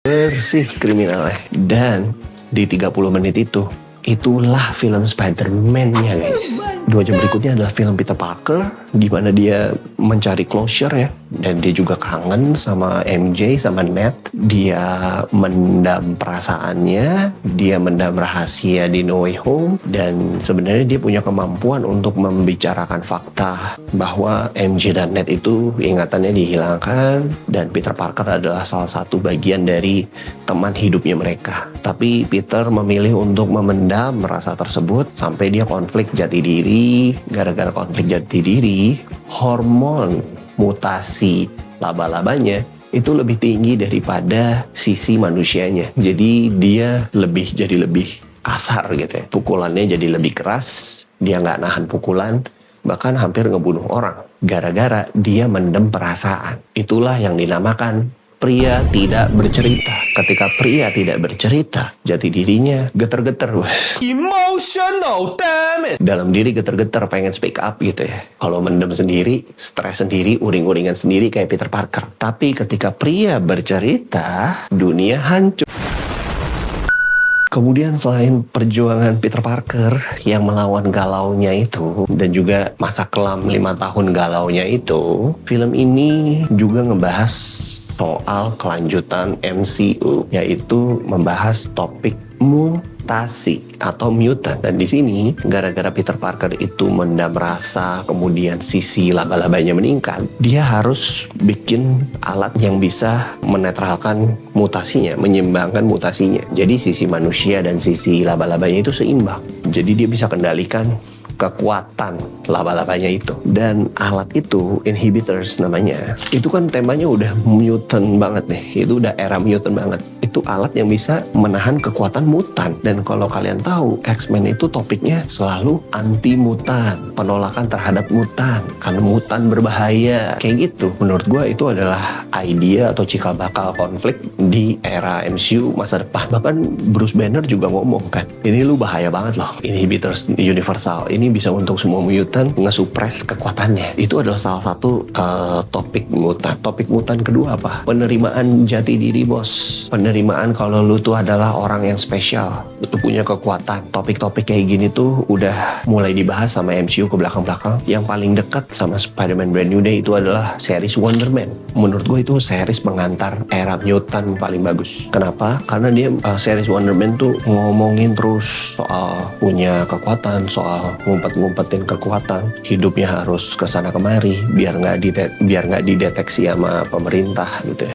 bersih kriminalnya. Dan di 30 menit itulah film Spider-Man-nya guys. 2 jam berikutnya adalah film Peter Parker, di mana dia mencari closure ya. Dan dia juga kangen sama MJ, sama Ned. Dia mendam perasaannya, dia mendam rahasia di No Way Home. Dan sebenarnya dia punya kemampuan untuk membicarakan fakta bahwa MJ dan Ned itu ingatannya dihilangkan. Dan Peter Parker adalah salah satu bagian dari teman hidupnya mereka. Tapi Peter memilih untuk memendam rasa tersebut sampai dia konflik jati diri. Gara-gara konflik jati diri, hormon mutasi laba-labanya itu lebih tinggi daripada sisi manusianya. Jadi dia jadi lebih kasar gitu ya. Pukulannya jadi lebih keras, dia nggak nahan pukulan, bahkan hampir ngebunuh orang. Gara-gara dia mendem perasaan. Itulah yang dinamakan pria tidak bercerita. Ketika pria tidak bercerita, jati dirinya geter-geter, bos. Emotional, damn it. Dalam diri geter-geter, pengen speak up gitu ya. Kalau mendem sendiri, stres sendiri, uring-uringan sendiri kayak Peter Parker. Tapi ketika pria bercerita, dunia hancur. Kemudian selain perjuangan Peter Parker yang melawan galaunya itu, dan juga masa kelam 5 tahun galaunya itu, film ini juga ngebahas soal kelanjutan MCU, yaitu membahas topik mutasi atau mutant. Dan di sini gara-gara Peter Parker itu mendam rasa, kemudian sisi laba-labanya meningkat, dia harus bikin alat yang bisa menetralkan mutasinya, menyeimbangkan mutasinya. Jadi sisi manusia dan sisi laba-labanya itu seimbang. Jadi dia bisa kendalikan kekuatan laba-labanya itu. Dan alat itu, inhibitors namanya, itu kan temanya udah mutant banget nih. Itu udah era mutant banget. Itu alat yang bisa menahan kekuatan mutan. Dan kalau kalian tahu, X-Men itu topiknya selalu anti-mutan, penolakan terhadap mutan, karena mutan berbahaya. Kayak gitu. Menurut gue itu adalah idea atau cikal bakal konflik di era MCU masa depan. Bahkan Bruce Banner juga ngomong kan, ini lu bahaya banget loh, inhibitors universal. Ini bisa untuk semua mutant, nge-suppress kekuatannya. Itu adalah salah satu topik mutan. Topik mutan kedua apa? Penerimaan jati diri, bos. Penerimaan kalau lu tuh adalah orang yang spesial, lu tuh punya kekuatan. Topik-topik kayak gini tuh udah mulai dibahas sama MCU ke belakang-belakang. Yang paling dekat sama Spider-Man Brand New Day itu adalah series Wonder Man. Menurut gue itu series pengantar era mutant paling bagus. Kenapa? Karena dia series Wonder Man tuh ngomongin terus soal punya kekuatan, soal ngumpet-ngumpetin kekuatan, hidupnya harus kesana kemari biar nggak dideteksi sama pemerintah gitu ya.